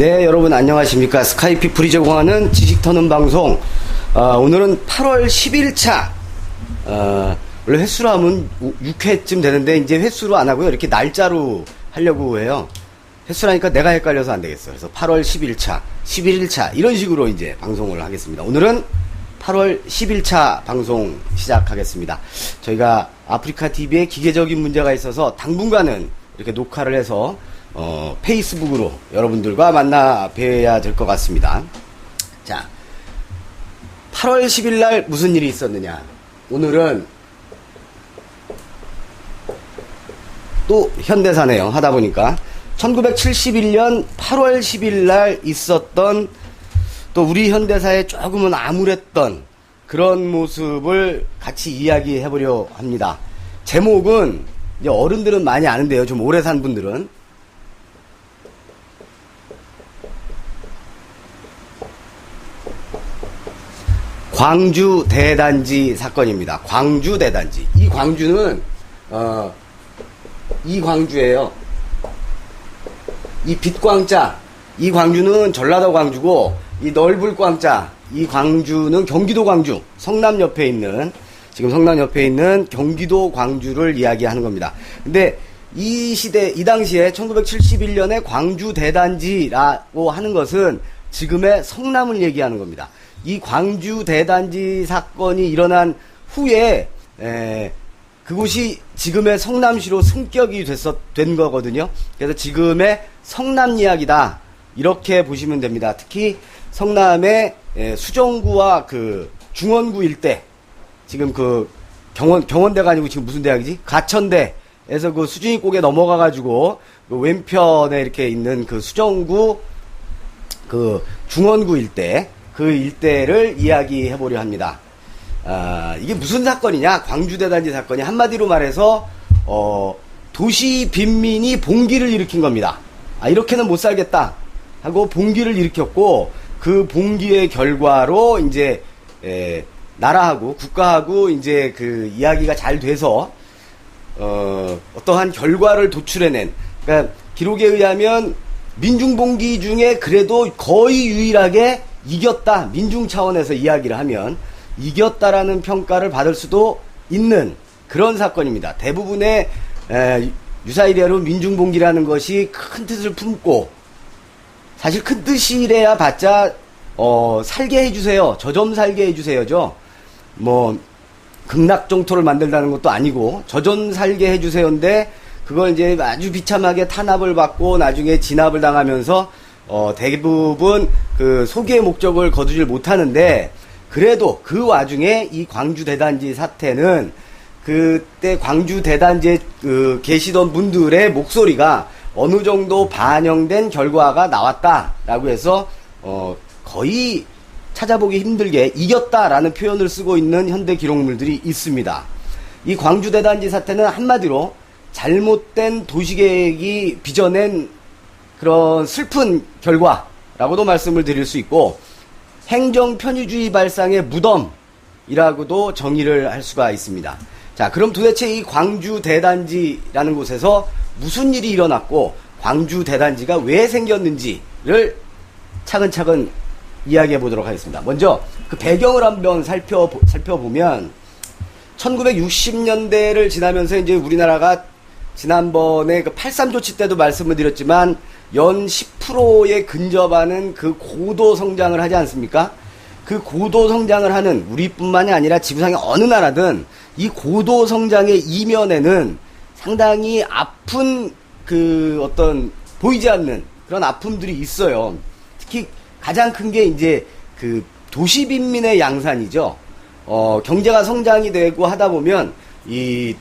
네, 여러분 안녕하십니까. 스카이피플이 제공하는 지식 터는 방송. 오늘은 8월 10일차. 원래 횟수로 하면 6회쯤 되는데, 이제 횟수로 안 하고요. 이렇게 날짜로 하려고 해요. 횟수라니까 내가 헷갈려서 안 되겠어. 그래서 8월 10일차, 11일차, 이런 식으로 이제 방송을 하겠습니다. 오늘은 8월 10일차 방송 시작하겠습니다. 저희가 아프리카 TV에 기계적인 문제가 있어서 당분간은 이렇게 녹화를 해서 페이스북으로 여러분들과 만나 뵈야 될 것 같습니다. 자, 8월 10일 날 무슨 일이 있었느냐. 오늘은 또 현대사네요. 하다 보니까 1971년 8월 10일 날 있었던 또 우리 현대사에 조금은 암울했던 그런 모습을 같이 이야기해 보려 합니다. 제목은 이제 어른들은 많이 아는데요. 좀 오래 산 분들은 광주 대단지 사건입니다. 광주 대단지. 이 광주는 이 광주예요. 이 빛광자. 이 광주는 전라도 광주고, 이 넓을 광자. 이 광주는 경기도 광주. 성남 옆에 있는, 지금 성남 옆에 있는 경기도 광주를 이야기하는 겁니다. 근데 이 시대, 이 당시에 1971년에 광주 대단지라고 하는 것은 지금의 성남을 얘기하는 겁니다. 이 광주 대단지 사건이 일어난 후에 그곳이 지금의 성남시로 승격이 된 거거든요. 그래서 지금의 성남 이야기다, 이렇게 보시면 됩니다. 특히 성남의 수정구와 그 중원구 일대, 지금 그 경원대가 아니고 지금 무슨 대학이지? 가천대에서 그 수진이곡에 넘어가가지고 그 왼편에 이렇게 있는 그 수정구 그 중원구 일대, 그 일대를 이야기해 보려 합니다. 이게 무슨 사건이냐? 광주대단지 사건이 한마디로 말해서 도시 빈민이 봉기를 일으킨 겁니다. 이렇게는 못 살겠다 하고 봉기를 일으켰고, 그 봉기의 결과로 이제 나라하고 국가하고 이제 그 이야기가 잘 돼서 어떠한 결과를 도출해낸, 그러니까 기록에 의하면 민중봉기 중에 그래도 거의 유일하게 이겼다, 민중 차원에서 이야기를 하면 이겼다라는 평가를 받을 수도 있는 그런 사건입니다. 대부분의 유사이대로 민중봉기라는 것이 큰 뜻을 품고, 사실 큰 뜻이래야 봤자 살게 해주세요, 저 좀 살게 해주세요죠. 뭐 극락정토를 만들다는 것도 아니고 저 좀 살게 해주세요인데, 그걸 이제 아주 비참하게 탄압을 받고 나중에 진압을 당하면서 대부분 그 소기의 목적을 거두질 못하는데, 그래도 그 와중에 이 광주 대단지 사태는 그때 광주 대단지에 계시던 분들의 목소리가 어느 정도 반영된 결과가 나왔다라고 해서 거의 찾아보기 힘들게 이겼다라는 표현을 쓰고 있는 현대 기록물들이 있습니다. 이 광주 대단지 사태는 한마디로 잘못된 도시계획이 빚어낸 그런 슬픈 결과라고도 말씀을 드릴 수 있고, 행정 편의주의 발상의 무덤이라고도 정의를 할 수가 있습니다. 자, 그럼 도대체 이 광주 대단지라는 곳에서 무슨 일이 일어났고, 광주 대단지가 왜 생겼는지를 차근차근 이야기해 보도록 하겠습니다. 먼저 그 배경을 한번 살펴보면 1960년대를 지나면서 이제 우리나라가 지난번에 그 83 조치 때도 말씀을 드렸지만 연 10%에 근접하는 그 고도 성장을 하지 않습니까? 그 고도 성장을 하는 우리뿐만이 아니라 지구상의 어느 나라든 이 고도 성장의 이면에는 상당히 아픈 그 어떤 보이지 않는 그런 아픔들이 있어요. 특히 가장 큰 게 이제 그 도시 빈민의 양산이죠. 경제가 성장이 되고 하다 보면 이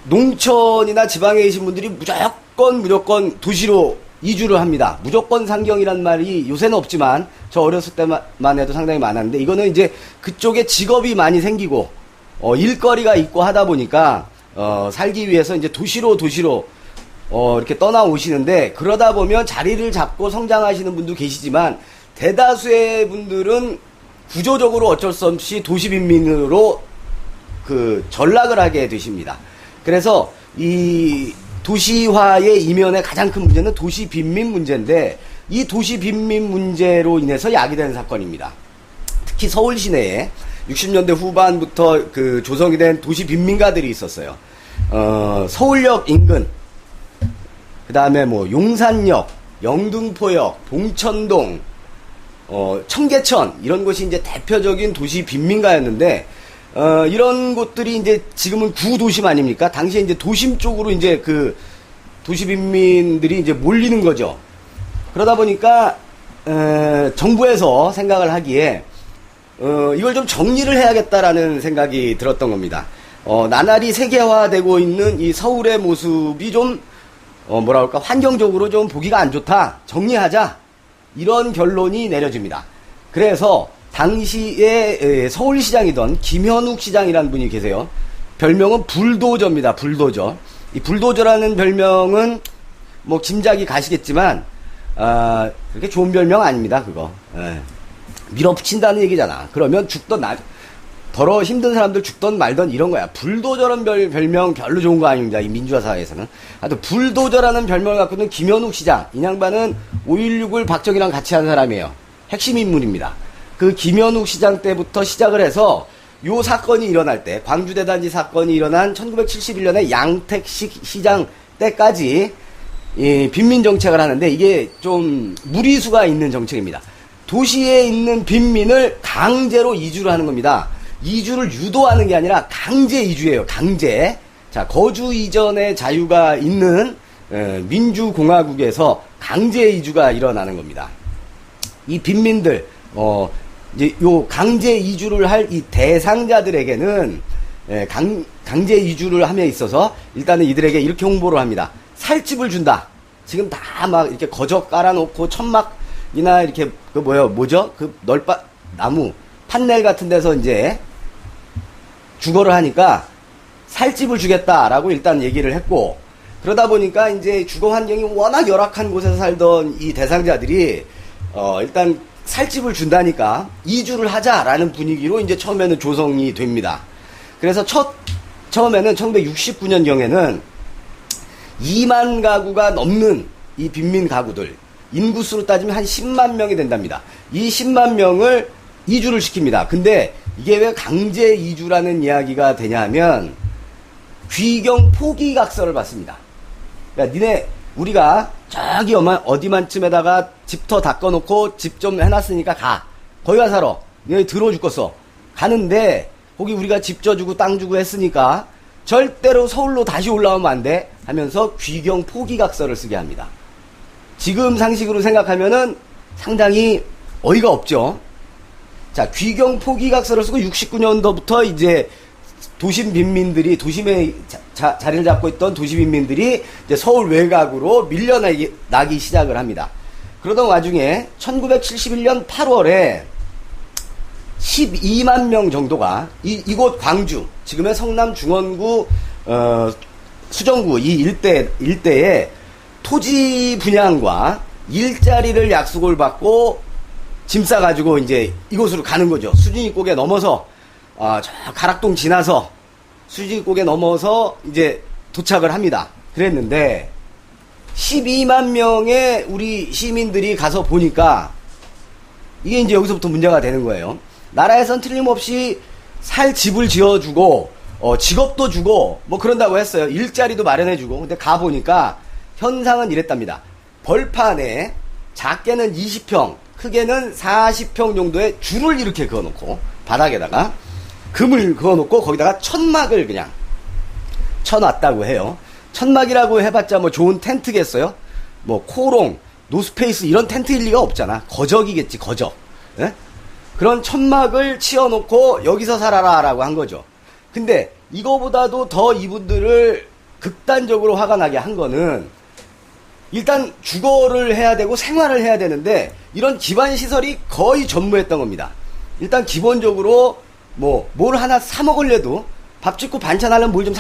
농촌이나 지방에 계신 분들이 무조건 도시로 이주를 합니다. 무조건 상경이란 말이 요새는 없지만 저 어렸을 때만 해도 상당히 많았는데, 이거는 이제 그쪽에 직업이 많이 생기고 일거리가 있고 하다 보니까 살기 위해서 이제 도시로 이렇게 떠나오시는데, 그러다 보면 자리를 잡고 성장하시는 분도 계시지만 대다수의 분들은 구조적으로 어쩔 수 없이 도시 빈민으로 그 전락을 하게 되십니다. 그래서 이 도시화의 이면의 가장 큰 문제는 도시 빈민 문제인데, 이 도시 빈민 문제로 인해서 야기된 사건입니다. 특히 서울 시내에 60년대 후반부터 그 조성이 된 도시 빈민가들이 있었어요. 서울역 인근, 그 다음에 뭐 용산역, 영등포역, 봉천동, 청계천, 이런 곳이 이제 대표적인 도시 빈민가였는데, 이런 곳들이 이제 지금은 구도심 아닙니까? 당시에 이제 도심 쪽으로 이제 그 도시 빈민들이 이제 몰리는 거죠. 그러다 보니까, 정부에서 생각을 하기에, 이걸 좀 정리를 해야겠다라는 생각이 들었던 겁니다. 나날이 세계화되고 있는 이 서울의 모습이 좀, 뭐라 그럴까, 환경적으로 좀 보기가 안 좋다. 정리하자. 이런 결론이 내려집니다. 그래서, 당시에 서울시장이던 김현욱 시장이라는 분이 계세요. 별명은 불도저입니다. 불도저. 이 불도저라는 별명은, 뭐, 짐작이 가시겠지만, 그렇게 좋은 별명 아닙니다, 그거. 예. 밀어붙인다는 얘기잖아. 그러면 더러 힘든 사람들 죽던 말던 이런 거야. 불도저라는 별명 별로 좋은 거 아닙니다. 이 민주화 사회에서는. 하여튼 불도저라는 별명을 갖고 있는 김현욱 시장. 이 양반은 5.16을 박정희랑 같이 한 사람이에요. 핵심 인물입니다. 그 김현욱 시장 때부터 시작을 해서 요 사건이 일어날 때, 광주대단지 사건이 일어난 1971년에 양택식 시장 때까지 이 빈민 정책을 하는데, 이게 좀 무리수가 있는 정책입니다. 도시에 있는 빈민을 강제로 이주를 하는 겁니다. 이주를 유도하는 게 아니라 강제 이주예요. 강제. 자, 거주 이전의 자유가 있는 민주공화국에서 강제 이주가 일어나는 겁니다. 이 빈민들, 이제 요 강제 이주를 할 이 대상자들에게는 강제 이주를 함에 있어서 일단은 이들에게 이렇게 홍보를 합니다. 살집을 준다. 지금 다 막 이렇게 거적 깔아놓고 천막이나 이렇게 뭐죠? 그 나무 판넬 같은 데서 이제 주거를 하니까 살집을 주겠다라고 일단 얘기를 했고, 그러다 보니까 이제 주거 환경이 워낙 열악한 곳에서 살던 이 대상자들이 일단 살집을 준다니까 이주를 하자라는 분위기로 이제 처음에는 조성이 됩니다. 그래서 처음에는 1969년경에는 2만 가구가 넘는 이 빈민 가구들, 인구수로 따지면 한 10만 명이 된답니다. 이 10만 명을 이주를 시킵니다. 근데 이게 왜 강제 이주라는 이야기가 되냐면 귀경 포기각서를 받습니다. 그러니까 우리가 저기 어디만쯤에다가 집터 닦아놓고 집 좀 해놨으니까 가. 거기 가 살아. 너희 들어 죽겠어. 가는데 거기 우리가 집 져주고 땅 주고 했으니까 절대로 서울로 다시 올라오면 안 돼 하면서 귀경 포기각서를 쓰게 합니다. 지금 상식으로 생각하면은 상당히 어이가 없죠. 자, 귀경 포기각서를 쓰고 69년도부터 이제 도심 빈민들이, 도심에 자리를 잡고 있던 도시 빈민들이 이제 서울 외곽으로 밀려나기 시작을 합니다. 그러던 와중에 1971년 8월에 12만 명 정도가 이곳 광주, 지금의 성남 중원구, 수정구 이 일대에 토지 분양과 일자리를 약속을 받고 짐 싸가지고 이제 이곳으로 가는 거죠. 수진이곡에 넘어서, 저 가락동 지나서 수진이곡에 넘어서 이제 도착을 합니다. 그랬는데 12만 명의 우리 시민들이 가서 보니까 이게 이제 여기서부터 문제가 되는 거예요. 나라에선 틀림없이 살 집을 지어주고, 직업도 주고, 뭐 그런다고 했어요. 일자리도 마련해주고. 근데 가보니까 현상은 이랬답니다. 벌판에 작게는 20평, 크게는 40평 정도의 줄을 이렇게 그어놓고, 바닥에다가 금을 그어놓고 거기다가 천막을 그냥 쳐놨다고 해요. 천막이라고 해봤자 뭐 좋은 텐트겠어요? 뭐 코롱, 노스페이스 이런 텐트일 리가 없잖아. 거적이겠지, 거적. 예? 그런 천막을 치워놓고 여기서 살아라 라고 한 거죠. 근데 이거보다도 더 이분들을 극단적으로 화가 나게 한 거는, 일단 주거를 해야 되고 생활을 해야 되는데 이런 기반시설이 거의 전무했던 겁니다. 일단 기본적으로 뭘 하나 사 먹으려도 밥 짓고 반찬하려면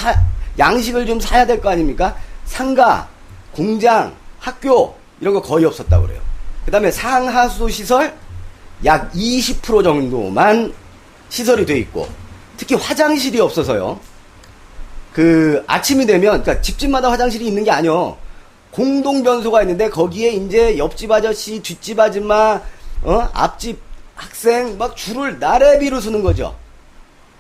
양식을 좀 사야 될 거 아닙니까? 상가, 공장, 학교 이런 거 거의 없었다고 그래요. 그 다음에 상하수도 시설 약 20% 정도만 시설이 돼 있고, 특히 화장실이 없어서요. 아침이 되면, 그러니까 집집마다 화장실이 있는 게 아니요. 공동 변소가 있는데 거기에 이제 옆집 아저씨, 뒷집 아줌마, 앞집 학생 막 줄을 나래비로 서는 거죠.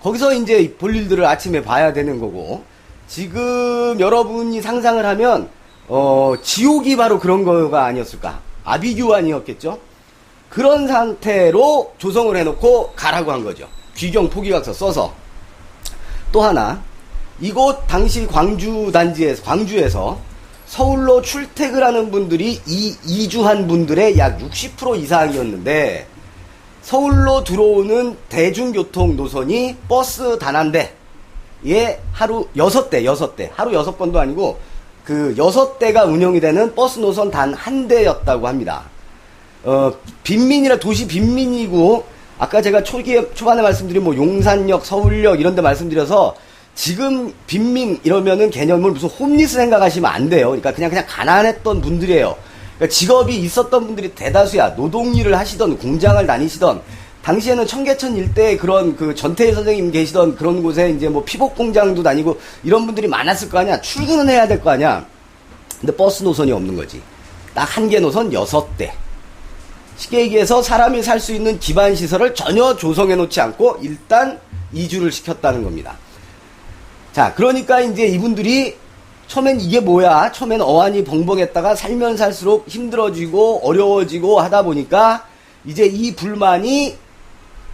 거기서 이제 볼일들을 아침에 봐야 되는 거고, 지금 여러분이 상상을 하면 지옥이 바로 그런 거가 아니었을까? 아비규 아니었겠죠? 그런 상태로 조성을 해놓고 가라고 한 거죠. 귀경 포기각서 써서. 또 하나, 이곳 당시 광주에서 서울로 출퇴근하는 분들이 이주한 분들의 약 60% 이상이었는데, 서울로 들어오는 대중교통 노선이 버스 단 한 대에 하루 6대, 하루 6번도 아니고 그 6대가 운영이 되는 버스 노선 단 한 대였다고 합니다. 빈민이라 도시 빈민이고, 아까 제가 초반에 말씀드린 뭐 용산역, 서울역 이런 데 말씀드려서 지금 빈민 이러면은 개념을 무슨 홈리스 생각하시면 안 돼요. 그러니까 그냥 가난했던 분들이에요. 그러니까 직업이 있었던 분들이 대다수야. 노동일을 하시던, 공장을 다니시던, 당시에는 청계천 일대에 그런 그 전태일 선생님 계시던 그런 곳에 이제 뭐 피복 공장도 다니고 이런 분들이 많았을 거 아니야. 출근은 해야 될 거 아니야. 근데 버스 노선이 없는 거지. 딱 한 개 노선 6대. 쉽게 얘기해서 사람이 살 수 있는 기반 시설을 전혀 조성해 놓지 않고 일단 이주를 시켰다는 겁니다. 자, 그러니까 이제 이분들이 처음엔 이게 뭐야? 처음엔 어안이 벙벙했다가 살면 살수록 힘들어지고 어려워지고 하다 보니까 이제 이 불만이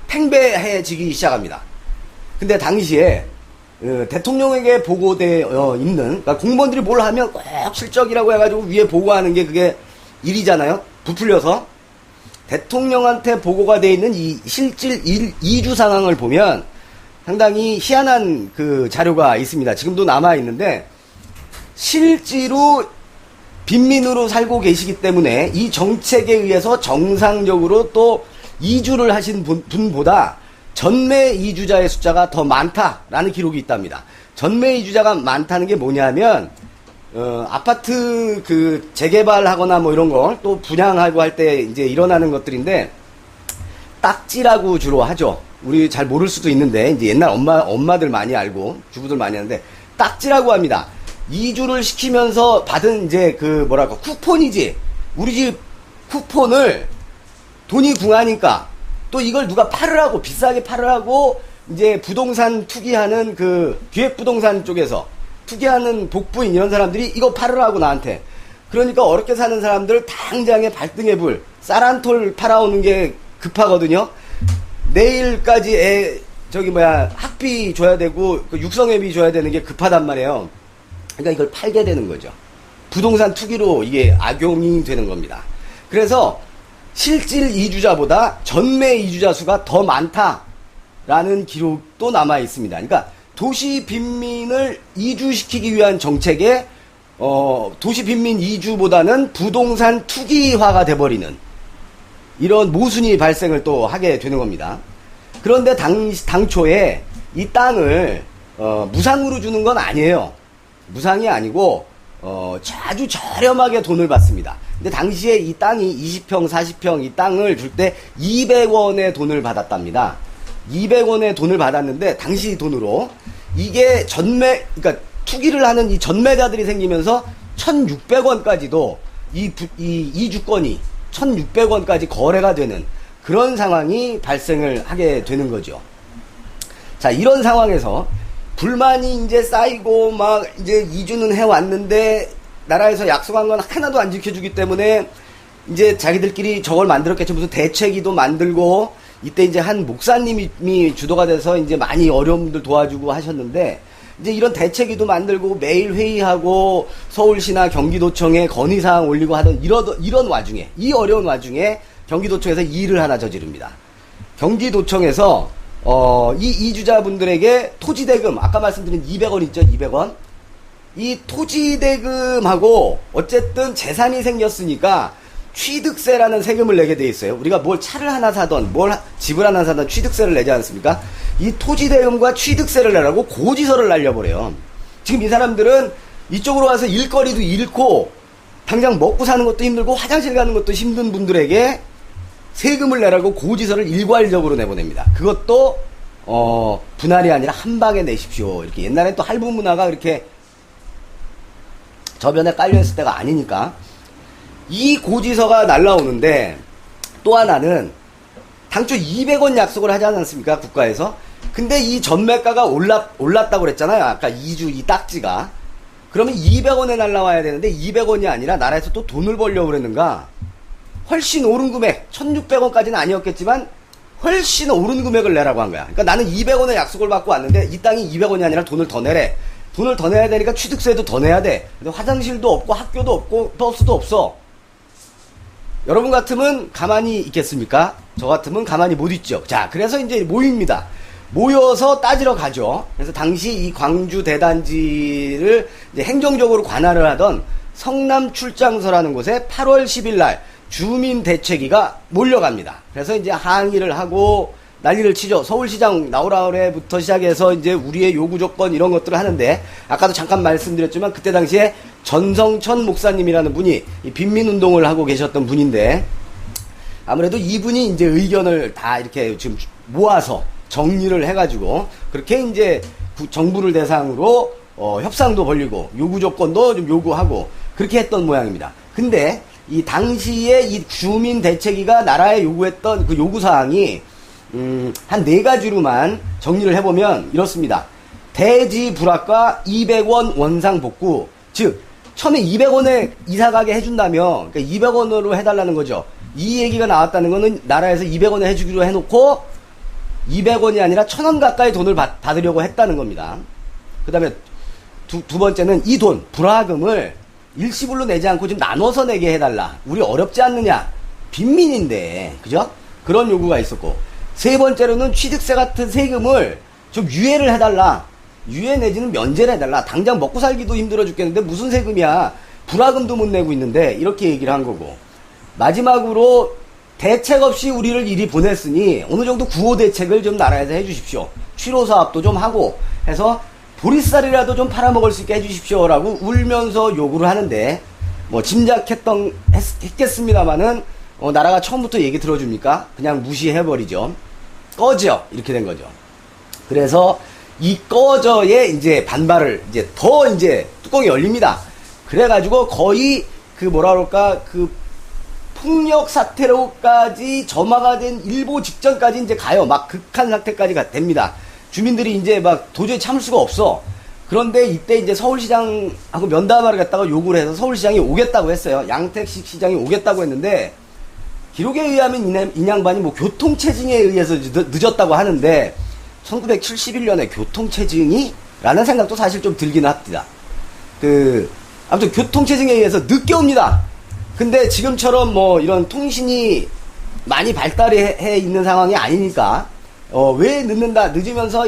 팽배해지기 시작합니다. 근데 당시에 대통령에게 보고되어 있는, 그러니까 공무원들이 뭘 하면 꼭 실적이라고 해가지고 위에 보고하는 게 그게 일이잖아요. 부풀려서. 대통령한테 보고가 돼 있는 이 실질 이주 상황을 보면 상당히 희한한 그 자료가 있습니다. 지금도 남아 있는데, 실제로 빈민으로 살고 계시기 때문에 이 정책에 의해서 정상적으로 또 이주를 하신 분보다 전매 이주자의 숫자가 더 많다라는 기록이 있답니다. 전매 이주자가 많다는 게 뭐냐면, 아파트 그 재개발하거나 뭐 이런 걸 또 분양하고 할 때 이제 일어나는 것들인데, 딱지라고 주로 하죠. 우리 잘 모를 수도 있는데, 이제 옛날 엄마들 많이 알고, 주부들 많이 하는데, 딱지라고 합니다. 이주를 시키면서 받은 이제 그 뭐랄까, 쿠폰이지. 우리 집 쿠폰을 돈이 궁하니까 또 이걸 누가 팔으라고, 비싸게 팔으라고 이제 부동산 투기하는 그 기획부동산 쪽에서 투기하는 복부인 이런 사람들이 이거 팔으라고 나한테. 그러니까 어렵게 사는 사람들 당장에 발등에 불, 쌀1톨 팔아오는 게 급하거든요. 내일까지 학비 줘야 되고 그 육성회비 줘야 되는 게 급하단 말이에요. 그러니까 이걸 팔게 되는 거죠. 부동산 투기로 이게 악용이 되는 겁니다. 그래서 실질 이주자보다 전매 이주자 수가 더 많다라는 기록도 남아 있습니다. 그러니까 도시 빈민을 이주시키기 위한 정책에 도시 빈민 이주보다는 부동산 투기화가 돼버리는 이런 모순이 발생을 또 하게 되는 겁니다. 그런데 당초에 이 땅을 무상으로 주는 건 아니에요. 무상이 아니고 아주 저렴하게 돈을 받습니다. 근데 당시에 이 땅이 20평, 40평 이 땅을 줄 때 200원의 돈을 받았답니다. 200원의 돈을 받았는데 당시 돈으로 이게 그러니까 투기를 하는 이 전매자들이 생기면서 1,600원까지도 이 주권이 1,600원까지 거래가 되는 그런 상황이 발생을 하게 되는 거죠. 자, 이런 상황에서 불만이 이제 쌓이고 막 이제 이주는 해왔는데 나라에서 약속한 건 하나도 안 지켜주기 때문에 이제 자기들끼리 저걸 만들었겠죠. 무슨 대책위도 만들고 이때 이제 한 목사님이 주도가 돼서 이제 많이 어려운 분들 도와주고 하셨는데 이제 이런 대책위도 만들고 매일 회의하고 서울시나 경기도청에 건의사항 올리고 하던 이런 와중에, 이 어려운 와중에 경기도청에서 일을 하나 저지릅니다. 경기도청에서 이 이주자분들에게 토지대금, 아까 말씀드린 200원 있죠, 200원. 이 토지대금하고 어쨌든 재산이 생겼으니까 취득세라는 세금을 내게 돼 있어요. 우리가 뭘 차를 하나 사던 집을 하나 사던 취득세를 내지 않습니까? 이 토지대금과 취득세를 내라고 고지서를 날려버려요. 지금 이 사람들은 이쪽으로 와서 일거리도 잃고 당장 먹고 사는 것도 힘들고 화장실 가는 것도 힘든 분들에게 세금을 내라고 고지서를 일괄적으로 내보냅니다. 그것도 분할이 아니라 한 방에 내십시오. 이렇게 옛날엔 또 할부 문화가 그렇게 저변에 깔려있을 때가 아니니까. 이 고지서가 날라오는데, 또 하나는 당초 200원 약속을 하지 않았습니까? 국가에서. 근데 이 전매가가 올랐다고 그랬잖아요. 아까 2주 이 딱지가. 그러면 200원에 날라와야 되는데 200원이 아니라 나라에서 또 돈을 벌려고 그랬는가? 훨씬 오른 금액, 1600원까지는 아니었겠지만 훨씬 오른 금액을 내라고 한 거야. 그러니까 나는 200원의 약속을 받고 왔는데 이 땅이 200원이 아니라 돈을 더 내래. 돈을 더 내야 되니까 취득세도 더 내야 돼. 근데 화장실도 없고 학교도 없고 버스도 없어. 여러분 같으면 가만히 있겠습니까? 저 같으면 가만히 못 있죠. 자, 그래서 이제 모입니다. 모여서 따지러 가죠. 그래서 당시 이 광주 대단지를 이제 행정적으로 관할을 하던 성남출장소라는 곳에 8월 10일 날 주민대책위가 몰려갑니다. 그래서 이제 항의를 하고 난리를 치죠. 서울시장 나오라 그래부터 시작해서 이제 우리의 요구 조건 이런 것들을 하는데, 아까도 잠깐 말씀드렸지만 그때 당시에 전성천 목사님이라는 분이 이 빈민운동을 하고 계셨던 분인데, 아무래도 이분이 이제 의견을 다 이렇게 지금 모아서 정리를 해가지고 그렇게 이제 정부를 대상으로 협상도 벌리고 요구 조건도 좀 요구하고 그렇게 했던 모양입니다. 근데 이 당시에 이 주민대책위가 나라에 요구했던 그 요구사항이 한 4가지로만 정리를 해보면 이렇습니다. 대지 불합과 200원 원상 복구. 즉 처음에 200원에 이사가게 해준다면 그러니까 200원으로 해달라는 거죠. 이 얘기가 나왔다는 거는 나라에서 200원에 해주기로 해놓고 200원이 아니라 1000원 가까이 돈을 받으려고 했다는 겁니다. 그 다음에 두 번째는 이 돈, 불화금을 일시불로 내지 않고 좀 나눠서 내게 해달라. 우리 어렵지 않느냐. 빈민인데, 그죠? 그런 요구가 있었고, 세 번째로는 취득세 같은 세금을 좀 유예를 해달라. 유예 내지는 면제를 해달라. 당장 먹고 살기도 힘들어 죽겠는데 무슨 세금이야. 불화금도 못 내고 있는데, 이렇게 얘기를 한 거고. 마지막으로 대책 없이 우리를 이리 보냈으니 어느 정도 구호 대책을 좀 나라에서 해주십시오. 취로 사업도 좀 하고 해서 보리쌀이라도 좀 팔아먹을 수 있게 해주십시오라고 울면서 요구를 하는데, 뭐 했겠습니다만은 나라가 처음부터 얘기 들어줍니까? 그냥 무시해버리죠. 꺼져! 이렇게 된 거죠. 그래서 이 꺼져에 이제 반발을 이제 더 이제 뚜껑이 열립니다. 그래가지고 거의 그 뭐라 그럴까, 그 폭력 사태로까지 점화가 된 일보 직전까지 이제 가요. 막 극한 상태까지 됩니다. 주민들이 이제 막 도저히 참을 수가 없어. 그런데 이때 이제 서울시장하고 면담하러 갔다가 요구를 해서 서울시장이 오겠다고 했어요. 양택식 시장이 오겠다고 했는데, 기록에 의하면 이 양반이 뭐 교통체증에 의해서 늦었다고 하는데, 1971년에 교통체증이? 라는 생각도 사실 좀 들긴 합니다. 아무튼 교통체증에 의해서 늦게 옵니다. 근데 지금처럼 뭐 이런 통신이 많이 발달해 있는 상황이 아니니까, 왜 늦으면서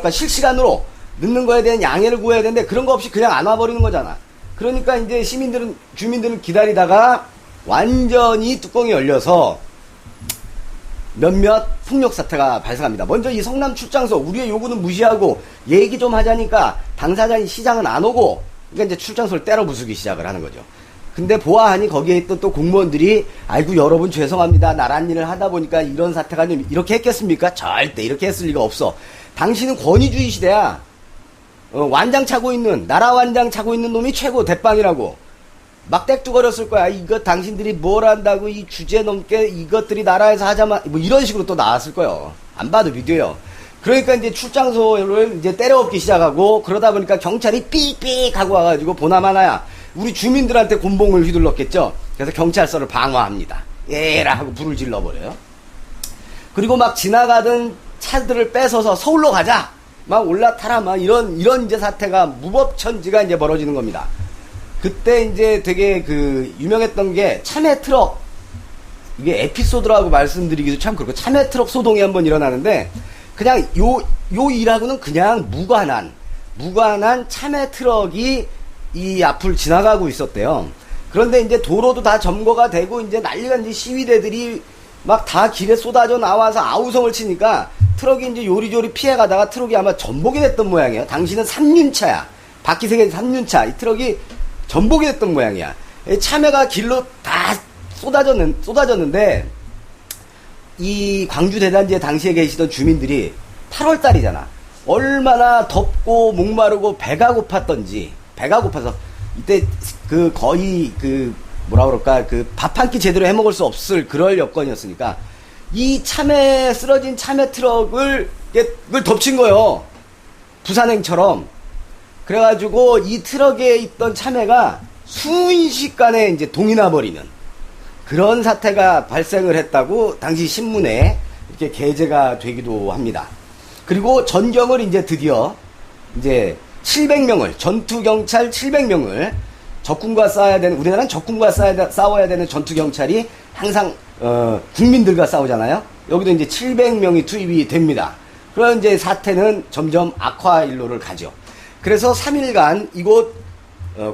실시간으로 늦는 거에 대한 양해를 구해야 되는데 그런 거 없이 그냥 안 와버리는 거잖아. 그러니까 이제 주민들은 기다리다가 완전히 뚜껑이 열려서 몇몇 폭력 사태가 발생합니다. 먼저 이 성남 출장소, 우리의 요구는 무시하고 얘기 좀 하자니까 당사자인 시장은 안 오고, 그러니까 이제 출장소를 때려 부수기 시작을 하는 거죠. 근데 보아하니 거기에 있던 또 공무원들이, 아이고 여러분 죄송합니다. 나란 일을 하다 보니까 이런 사태가 좀 이렇게 했겠습니까? 절대 이렇게 했을 리가 없어. 당신은 권위주의 시대야. 완장 차고 있는, 나라 완장 차고 있는 놈이 최고 대빵이라고 막 땡뚱거렸을 거야. 이거 당신들이 뭘 한다고 이 주제 넘게 이것들이 나라에서 하자마, 뭐 이런 식으로 또 나왔을 거예요. 안 봐도 비디오요. 그러니까 이제 출장소를 이제 때려엎기 시작하고, 그러다 보니까 경찰이 삑삑 하고 와가지고 보나마나야 우리 주민들한테 곤봉을 휘둘렀겠죠. 그래서 경찰서를 방어합니다. 예라 하고 불을 질러버려요. 그리고 막 지나가던 차들을 뺏어서 서울로 가자, 막 올라타라, 막 이런 이제 사태가 무법천지가 이제 벌어지는 겁니다. 그때 이제 되게 유명했던 게 참외 트럭, 이게 에피소드라고 말씀드리기도 참 그렇고, 참외 트럭 소동이 한번 일어나는데, 그냥 요 일하고는 그냥 무관한 참외 트럭이 이 앞을 지나가고 있었대요. 그런데 이제 도로도 다 점거가 되고 이제 난리가, 이제 시위대들이 막 다 길에 쏟아져 나와서 아우성을 치니까 트럭이 이제 요리조리 피해가다가 트럭이 아마 전복이 됐던 모양이에요. 당시는 3륜차야. 바퀴 3개 3륜차. 이 트럭이 전복이 됐던 모양이야. 참외가 길로 다 쏟아졌는데, 이 광주 대단지에 당시에 계시던 주민들이 8월달이잖아. 얼마나 덥고 목마르고 배가 고파서 이때 그 거의 그 뭐라 그럴까 그 밥 한 끼 제대로 해 먹을 수 없을 그럴 여건이었으니까 이 참외 쓰러진 참외 트럭을 그걸 덮친 거예요. 부산행처럼. 그래가지고 이 트럭에 있던 참외가 순식간에 이제 동이 나버리는 그런 사태가 발생을 했다고 당시 신문에 이렇게 게재가 되기도 합니다. 그리고 전경을 이제 드디어 이제 700명을 전투경찰 700명을 적군과 싸워야 되는 우리나라는 적군과 싸워야 되는 전투경찰이 항상 국민들과 싸우잖아요. 여기도 이제 700명이 투입이 됩니다. 그런 이제 사태는 점점 악화일로를 가죠. 그래서 3일간 이곳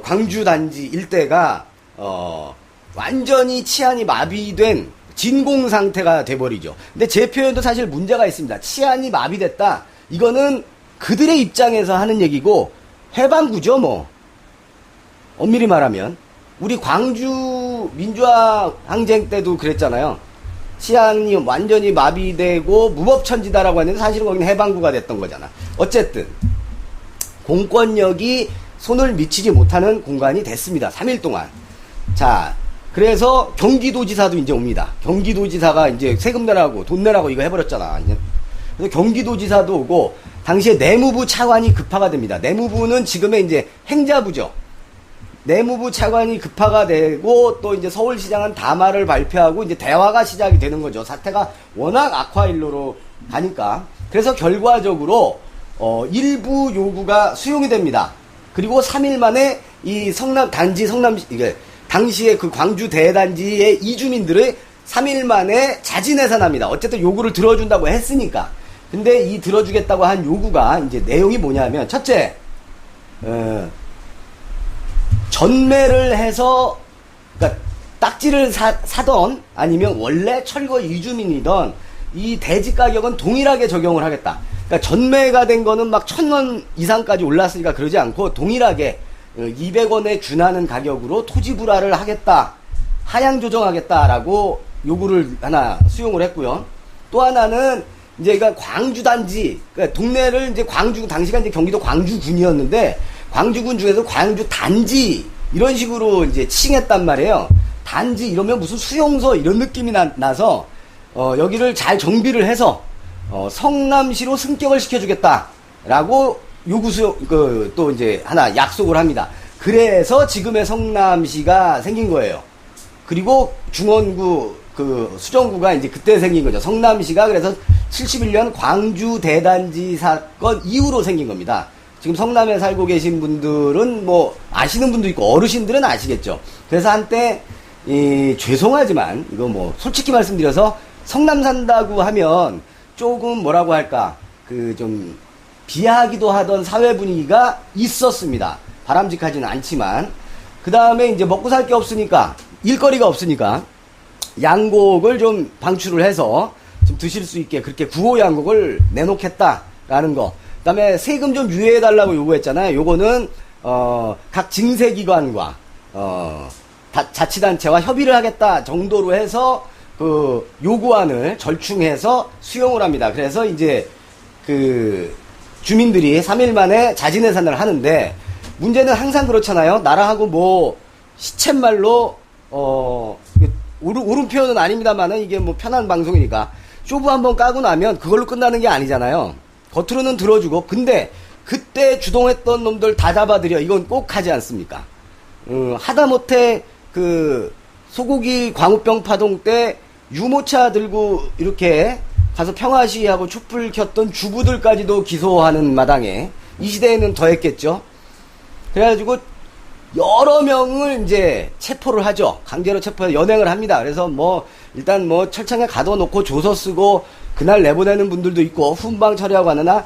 광주 단지 일대가 완전히 치안이 마비된 진공 상태가 돼버리죠. 근데 제 표현도 사실 문제가 있습니다. 치안이 마비됐다. 이거는 그들의 입장에서 하는 얘기고 해방구죠, 뭐. 엄밀히 말하면 우리 광주 민주화 항쟁 때도 그랬잖아요. 치안이 완전히 마비되고 무법천지다라고 했는데 사실은 거기는 해방구가 됐던 거잖아. 어쨌든 공권력이 손을 미치지 못하는 공간이 됐습니다. 3일 동안. 자, 그래서 경기도지사도 이제 옵니다. 경기도지사가 이제 세금 내라고 돈 내라고 이거 해버렸잖아. 이제. 그래서 경기도지사도 오고 당시에 내무부 차관이 급파가 됩니다. 내무부는 지금의 이제 행자부죠. 내무부 차관이 급파가 되고 또 이제 서울시장은 담화를 발표하고 이제 대화가 시작이 되는 거죠. 사태가 워낙 악화일로로 가니까. 그래서 결과적으로 일부 요구가 수용이 됩니다. 그리고 3일 만에 이 이게 당시에 그 광주 대단지의 이주민들의 3일 만에 자진해산합니다. 어쨌든 요구를 들어준다고 했으니까. 근데 이 들어주겠다고 한 요구가 이제 내용이 뭐냐면 첫째, 전매를 해서 그러니까 딱지를 사던 아니면 원래 철거 이주민이던 이 대지 가격은 동일하게 적용을 하겠다. 그러니까 전매가 된 거는 막 1,000원 이상까지 올랐으니까 그러지 않고 동일하게 200원에 준하는 가격으로 토지 불화를 하겠다. 하향 조정하겠다라고 요구를 하나 수용을 했고요. 또 하나는 이제 그러니까 광주 단지, 그러니까 동네를 이제 광주, 당시가 이제 경기도 광주군이었는데 광주군 중에서 광주 단지 이런 식으로 이제 칭했단 말이에요. 단지 이러면 무슨 수용소 이런 느낌이 나서 여기를 잘 정비를 해서 성남시로 승격을 시켜주겠다라고 또 이제 하나 약속을 합니다. 그래서 지금의 성남시가 생긴 거예요. 그리고 중원구 수정구가 이제 그때 생긴 거죠. 성남시가 그래서 71년 광주 대단지 사건 이후로 생긴 겁니다. 지금 성남에 살고 계신 분들은 뭐 아시는 분도 있고 어르신들은 아시겠죠. 그래서 한때 죄송하지만 이거 뭐 솔직히 말씀드려서 성남 산다고 하면 조금 뭐라고 할까 좀 비하하기도 하던 사회 분위기가 있었습니다. 바람직하지는 않지만 그 다음에 이제 먹고 살 게 없으니까 일거리가 없으니까 양곡을 좀 방출을 해서 좀 드실 수 있게 그렇게 구호 양곡을 내놓겠다라는 거. 그 다음에 세금 좀 유예해달라고 요구했잖아요. 요거는 각 징세기관과 자치단체와 협의를 하겠다 정도로 해서 그 요구안을 절충해서 수용을 합니다. 그래서 이제 그 주민들이 3일 만에 자진해산을 하는데 문제는 항상 그렇잖아요. 나라하고 뭐 시쳇말로 옳은 표현은 아닙니다만은 이게 뭐 편한 방송이니까 쇼부 한번 까고 나면 그걸로 끝나는 게 아니잖아요. 겉으로는 들어주고 근데 그때 주동했던 놈들 다 잡아들여 이건 꼭 하지 않습니까? 하다못해 그 소고기 광우병 파동 때 유모차 들고 이렇게 가서 평화시위하고 촛불 켰던 주부들까지도 기소하는 마당에 이 시대에는 더 했겠죠. 그래가지고 여러 명을 이제 체포를 하죠. 강제로 체포해서 연행을 합니다. 그래서 뭐 일단 뭐 철창에 가둬놓고 조서 쓰고 그날 내보내는 분들도 있고 훈방 처리하고 하느나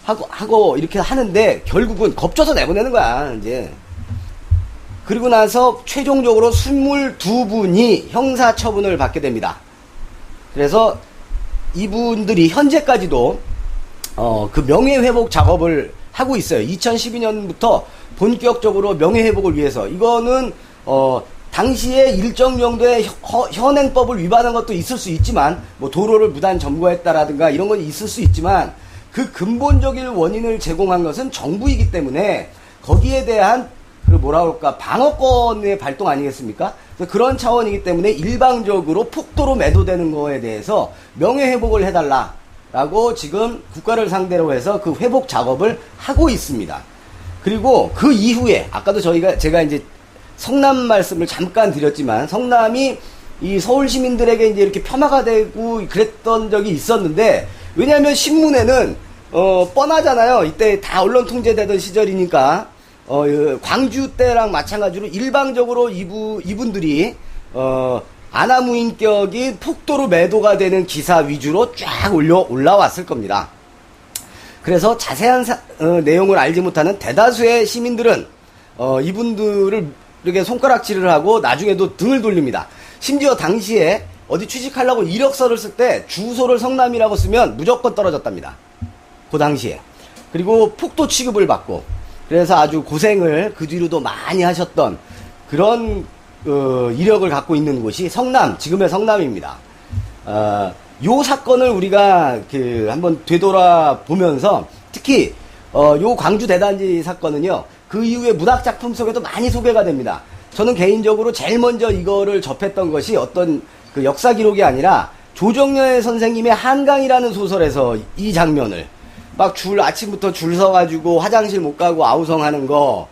하고 이렇게 하는데 결국은 겁줘서 내보내는 거야 이제. 그리고 나서 최종적으로 22분이 형사처분을 받게 됩니다. 그래서 이분들이 현재까지도 그 명예회복 작업을 하고 있어요. 2012년부터 본격적으로 명예회복을 위해서. 이거는 당시에 일정 정도의 현행법을 위반한 것도 있을 수 있지만 뭐 도로를 무단 점거했다라든가 이런 건 있을 수 있지만 그 근본적인 원인을 제공한 것은 정부이기 때문에 거기에 대한 그 뭐라 그럴까, 방어권의 발동 아니겠습니까? 그런 차원이기 때문에 일방적으로 폭도로 매도되는 거에 대해서 명예회복을 해달라라고 지금 국가를 상대로 해서 그 회복 작업을 하고 있습니다. 그리고 그 이후에, 아까도 제가 이제 성남 말씀을 잠깐 드렸지만, 성남이 이 서울 시민들에게 이제 이렇게 폄하가 되고 그랬던 적이 있었는데, 왜냐하면 신문에는 뻔하잖아요. 이때 다 언론 통제되던 시절이니까. 광주 때랑 마찬가지로 일방적으로 이분들이 아나무인격인 폭도로 매도가 되는 기사 위주로 쫙 올라왔을 겁니다. 그래서 자세한 내용을 알지 못하는 대다수의 시민들은 이분들을 이렇게 손가락질을 하고 나중에도 등을 돌립니다. 심지어 당시에 어디 취직하려고 이력서를 쓸 때 주소를 성남이라고 쓰면 무조건 떨어졌답니다. 그 당시에. 그리고 폭도 취급을 받고, 그래서 아주 고생을 그 뒤로도 많이 하셨던 그런 이력을 갖고 있는 곳이 성남, 지금의 성남입니다. 요 사건을 우리가 한번 되돌아보면서, 특히 요 광주 대단지 사건은요, 그 이후에 문학작품 속에도 많이 소개가 됩니다. 저는 개인적으로 제일 먼저 이거를 접했던 것이 어떤 그 역사 기록이 아니라 조정래 선생님의 한강이라는 소설에서 이 장면을 막 아침부터 줄 서가지고 화장실 못 가고 아우성하는 거,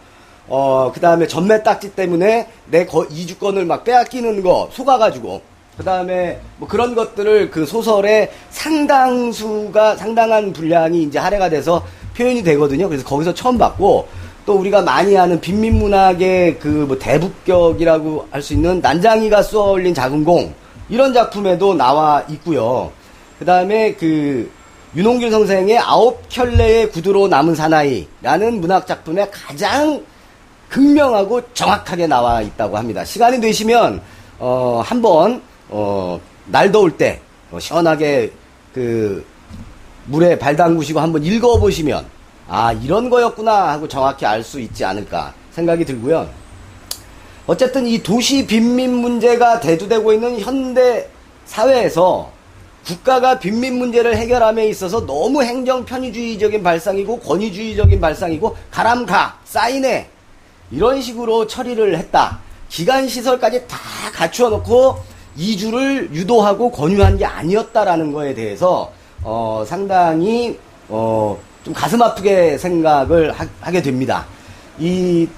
그 다음에 전매 딱지 때문에 내 이주권을 막 빼앗기는 거 속아가지고, 그 다음에 뭐 그런 것들을 그 소설의 상당한 분량이 이제 할애가 돼서 표현이 되거든요. 그래서 거기서 처음 봤고, 또 우리가 많이 아는 빈민문학의 그 뭐 대북격이라고 할 수 있는 난장이가 쏘아 올린 작은 공, 이런 작품에도 나와 있고요. 그 다음에 윤홍길 선생의 9켤레의 구두로 남은 사나이라는 문학작품에 가장 극명하고 정확하게 나와 있다고 합니다. 시간이 되시면 한번 날 더울 때 시원하게 물에 발 담그시고 한번 읽어보시면, 아, 이런 거였구나 하고 정확히 알 수 있지 않을까 생각이 들고요. 어쨌든 이 도시 빈민 문제가 대두되고 있는 현대 사회에서 국가가 빈민 문제를 해결함에 있어서 너무 행정 편의주의적인 발상이고 권위주의적인 발상이고 가람가, 사인해, 이런 식으로 처리를 했다. 기간시설까지 다 갖추어 놓고 이주를 유도하고 권유한 게 아니었다라는 거에 대해서 상당히 좀 가슴 아프게 생각을 하게 됩니다. 이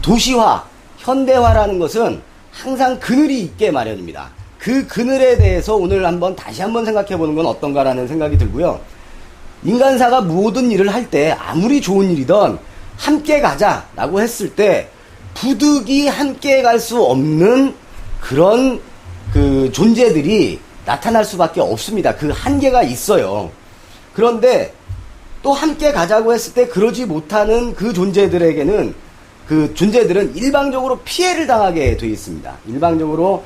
도시화, 현대화라는 것은 항상 그늘이 있게 마련입니다. 그 그늘에 대해서 오늘 다시 한번 생각해 보는 건 어떤가라는 생각이 들고요. 인간사가 모든 일을 할 때 아무리 좋은 일이든 함께 가자라고 했을 때 부득이 함께 갈 수 없는 그런 존재들이 나타날 수밖에 없습니다. 그 한계가 있어요. 그런데 또 함께 가자고 했을 때 그러지 못하는 그 존재들은 일방적으로 피해를 당하게 되어 있습니다. 일방적으로,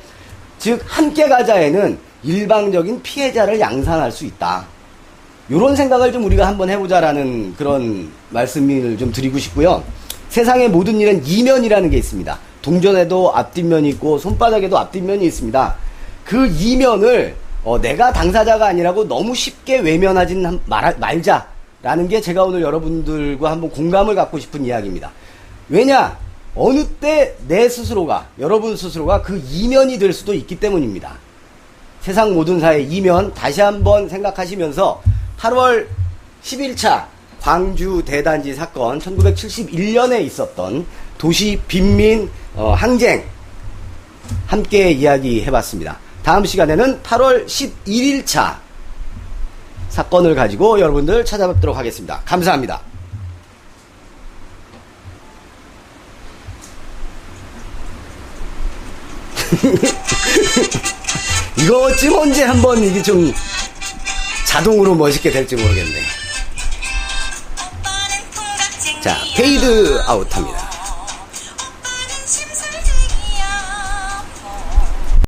즉 함께 가자에는 일방적인 피해자를 양산할 수 있다. 이런 생각을 좀 우리가 한번 해보자라는 그런 말씀을 좀 드리고 싶고요. 세상의 모든 일은 이면이라는 게 있습니다. 동전에도 앞뒷면이 있고 손바닥에도 앞뒷면이 있습니다. 그 이면을 내가 당사자가 아니라고 너무 쉽게 외면하진 말자라는 게 제가 오늘 여러분들과 한번 공감을 갖고 싶은 이야기입니다. 왜냐? 어느 때 내 스스로가, 여러분 스스로가 그 이면이 될 수도 있기 때문입니다. 세상 모든 사의 이면 다시 한번 생각하시면서 8월 10일차 광주 대단지 사건, 1971년에 있었던 도시 빈민 항쟁 함께 이야기해봤습니다. 다음 시간에는 8월 11일차 사건을 가지고 여러분들 찾아뵙도록 하겠습니다. 감사합니다. 이거 지금 언제 한번 이게 좀 자동으로 멋있게 될지 모르겠네. 자, 페이드 아웃 합니다.